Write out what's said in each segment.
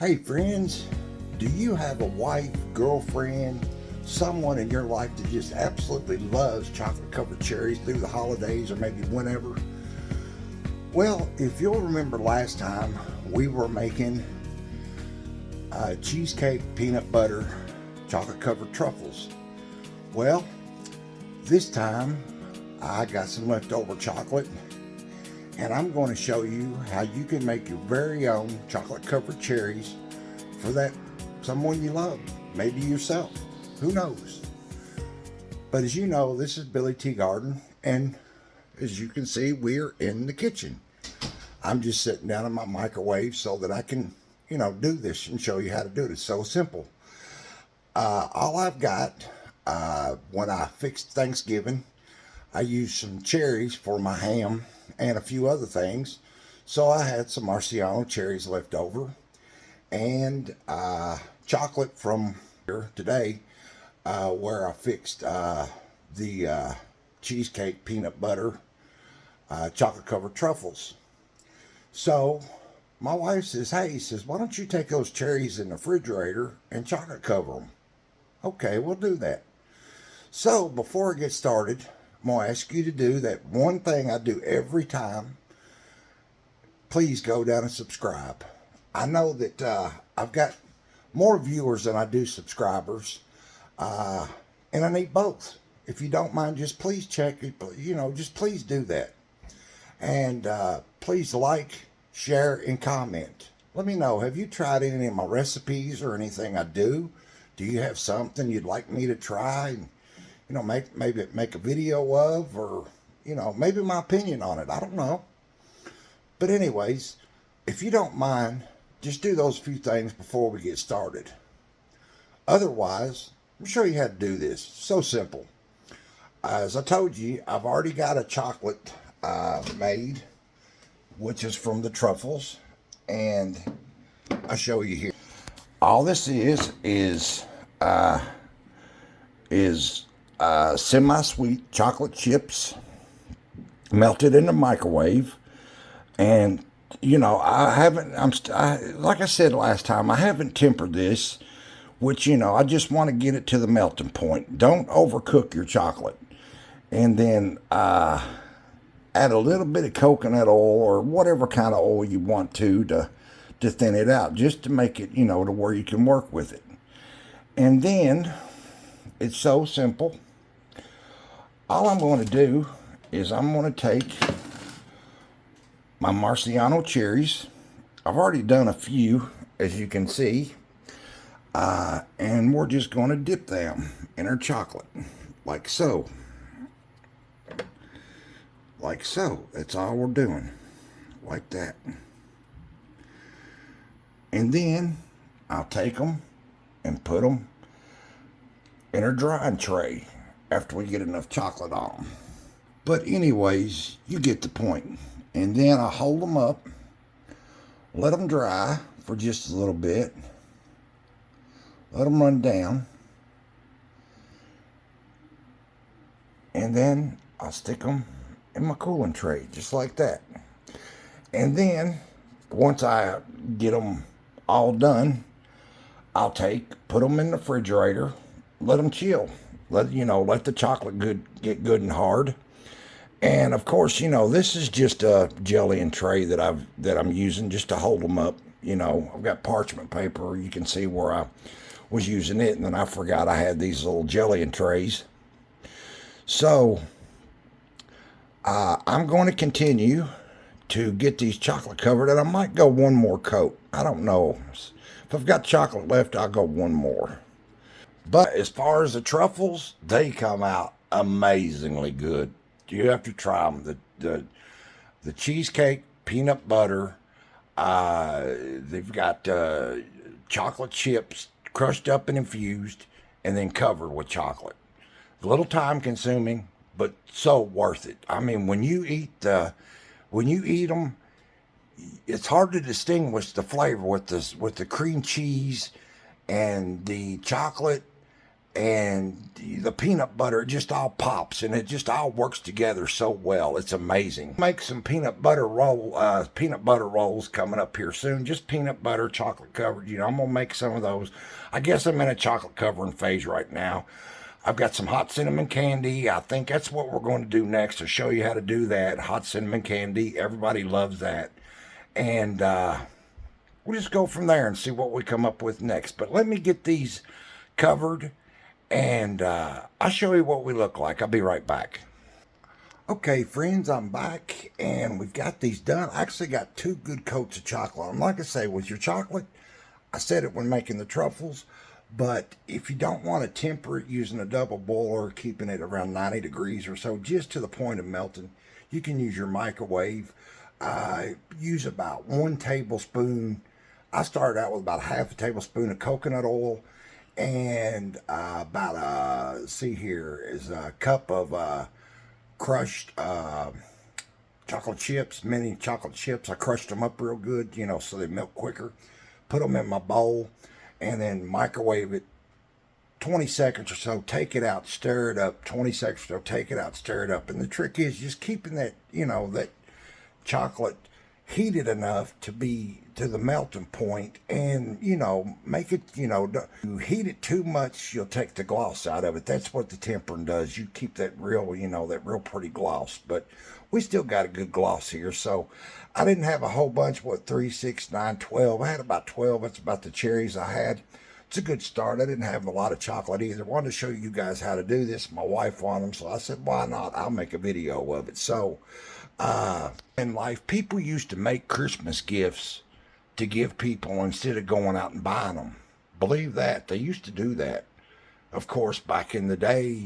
Hey friends, do you have a wife, girlfriend, someone in your life that just absolutely loves chocolate covered cherries through the holidays or maybe whenever? Well, if you'll remember last time, we were making cheesecake peanut butter chocolate covered truffles. Well, this time I got some leftover chocolate and I'm going to show you how you can make your very own chocolate covered cherries for that someone you love, maybe yourself, who knows. But as you know, this is Billy T Garden, and as you can see, we're in the kitchen. I'm just sitting down in my microwave so that I can, do this and show you how to do it. It's so simple. All I've got, when I fixed Thanksgiving, I used some cherries for my ham and a few other things. So I had some Marciano cherries left over and chocolate from here today where I fixed the cheesecake peanut butter chocolate covered truffles. So my wife says, hey, why don't you take those cherries in the refrigerator and chocolate cover them? Okay, we'll do that. So before I get started, I'm going to ask you to do that one thing I do every time. Please go down and subscribe. I know that I've got more viewers than I do subscribers, and I need both. If you don't mind, just please check it, just please do that. And please like, share, and comment. Let me know, have you tried any of my recipes or anything I do? Do you have something you'd like me to try and maybe make a video of, or, maybe my opinion on it. I don't know. But anyways, if you don't mind, just do those few things before we get started. Otherwise, I'm sure you had to do this. So simple. As I told you, I've already got a chocolate made, which is from the truffles. And I'll show you here. All this is semi-sweet chocolate chips melted in the microwave. And like I said last time, I haven't tempered this, which I just want to get it to the melting point. Don't overcook your chocolate. And then add a little bit of coconut oil or whatever kind of oil you want to thin it out, just to make it to where you can work with it. And then it's so simple. All I'm going to do is I'm going to take my Marciano cherries. I've already done a few, as you can see. And we're just going to dip them in our chocolate, like so. Like so. That's all we're doing. Like that. And then I'll take them and put them in our drying tray after we get enough chocolate on them. But anyways, you get the point. And then I hold them up, let them dry for just a little bit, let them run down, and then I'll stick them in my cooling tray, just like that. And then, once I get them all done, I'll put them in the refrigerator, let them chill, let the chocolate get good and hard. And of course, this is just a jelly and tray that I'm using just to hold them up. I've got parchment paper. You can see where I was using it, and then I forgot I had these little jelly and trays. So I'm going to continue to get these chocolate covered, and I might go one more coat. I don't know. If I've got chocolate left, I'll go one more. But as far as the truffles, they come out amazingly good. You have to try them. The cheesecake peanut butter. They've got chocolate chips crushed up and infused, and then covered with chocolate. A little time consuming, but so worth it. I mean, when you eat them, it's hard to distinguish the flavor with the cream cheese and the chocolate and the peanut butter just all pops, and it just all works together so well. It's amazing. Make some peanut butter rolls coming up here soon. Just peanut butter, chocolate covered. I'm gonna make some of those. I guess I'm in a chocolate covering phase right now. I've got some hot cinnamon candy. I think that's what we're going to do next, to show you how to do that. Hot cinnamon candy. Everybody loves that. And we'll just go from there and see what we come up with next. But let me get these covered, and I'll show you what we look like. I'll be right back. Okay, friends, I'm back, and we've got these done. I actually got 2 good coats of chocolate on. Like I say, with your chocolate, I said it when making the truffles, but if you don't want to temper it using a double boiler, keeping it around 90 degrees or so, just to the point of melting, you can use your microwave. Use about 1 tablespoon. I started out with about half a tablespoon of coconut oil, and see here is a cup of crushed chocolate chips, mini chocolate chips. I crushed them up real good, so they melt quicker. Put them in my bowl, and then microwave it 20 seconds or so. Take it out, stir it up. 20 seconds or so, take it out, stir it up. And the trick is just keeping that, that chocolate heated enough to be to the melting point, and make it, you heat it too much, you'll take the gloss out of it. That's what the tempering does. You keep that real, that real pretty gloss. But we still got a good gloss here. So I didn't have a whole bunch. 3, 6, 9, 12. I had about 12. That's about the cherries I had. It's a good start. I didn't have a lot of chocolate either. I wanted to show you guys how to do this. My wife wanted them, so I said, why not? I'll make a video of it. So in life, people used to make Christmas gifts to give people instead of going out and buying them. Believe that. They used to do that. Of course, back in the day,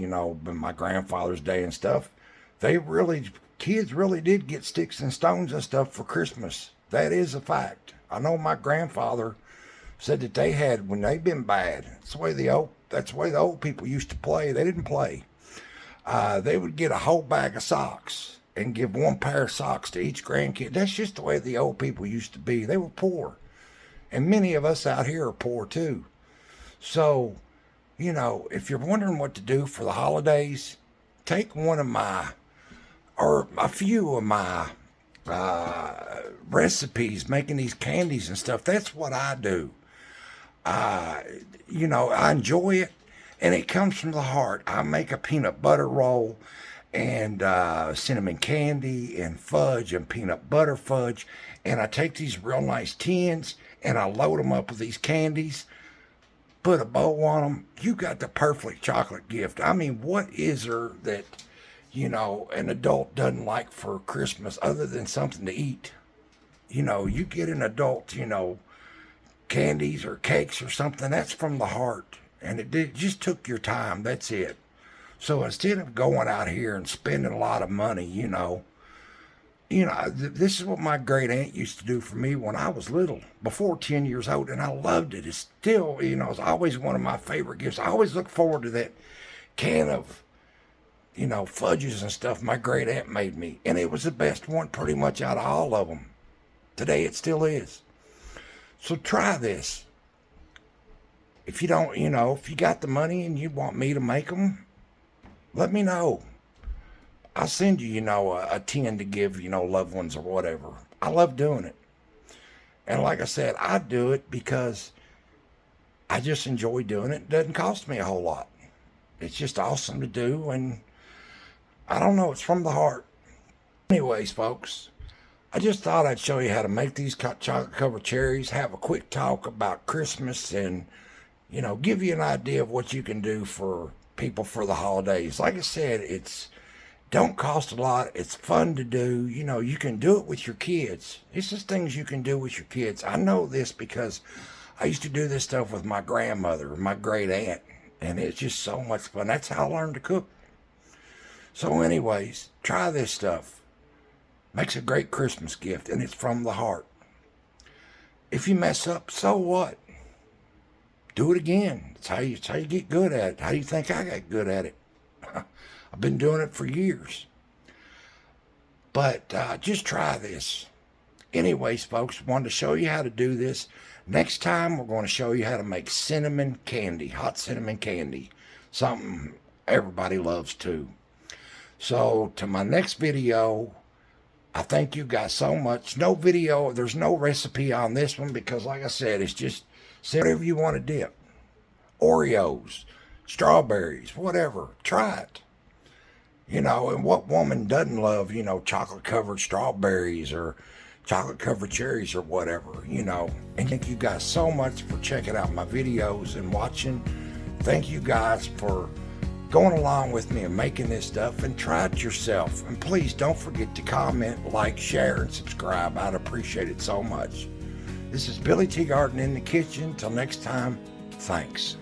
my grandfather's day and stuff, kids really did get sticks and stones and stuff for Christmas. That is a fact. I know my grandfather said that they had, when they'd been bad, that's the way the old people used to play. They didn't play. They would get a whole bag of socks and give 1 pair of socks to each grandkid. That's just the way the old people used to be. They were poor. And many of us out here are poor too. So, if you're wondering what to do for the holidays, take one of my, or a few of my recipes, making these candies and stuff. That's what I do. I enjoy it, and it comes from the heart. I make a peanut butter roll, and cinnamon candy, and fudge, and peanut butter fudge. And I take these real nice tins, and I load them up with these candies, put a bow on them. You got the perfect chocolate gift. I mean, what is there that, an adult doesn't like for Christmas other than something to eat? You get an adult, candies or cakes or something, that's from the heart. And it just took your time. That's it. So instead of going out here and spending a lot of money, this is what my great aunt used to do for me when I was little, before 10 years old, and I loved it. It's still, it's always one of my favorite gifts. I always look forward to that can of, fudges and stuff my great aunt made me, and it was the best one pretty much out of all of them. Today it still is. So try this. If you don't, if you got the money and you want me to make them, let me know. I'll send you, a tin to give, loved ones or whatever. I love doing it. And like I said, I do it because I just enjoy doing it. It doesn't cost me a whole lot. It's just awesome to do, and I don't know, it's from the heart. Anyways, folks, I just thought I'd show you how to make these chocolate covered cherries, have a quick talk about Christmas, and, give you an idea of what you can do for people for the holidays. Like I said, it's don't cost a lot. It's fun to do. You can do it with your kids. It's just things you can do with your kids. I know this because I used to do this stuff with my grandmother, my great aunt, and it's just so much fun. That's how I learned to cook. So anyways, try this stuff. Makes a great Christmas gift, and it's from the heart. If you mess up, so what? Do it again. It's how you get good at it. How do you think I got good at it? I've been doing it for years. But just try this. Anyways, folks, wanted to show you how to do this. Next time, we're going to show you how to make cinnamon candy, hot cinnamon candy. something everybody loves too. So to my next video, I thank you guys so much. No video, there's no recipe on this one because like I said, it's just whatever you want to dip. Oreos, strawberries, whatever, try it. You know, and what woman doesn't love, you know, chocolate covered strawberries or chocolate covered cherries or whatever, you know. And thank you guys so much for checking out my videos and watching. Thank you guys for going along with me and making this stuff, and try it yourself. And please don't forget to comment, like, share, and subscribe. I'd appreciate it so much. This is Billy T. Garden in the kitchen. Till next time, thanks.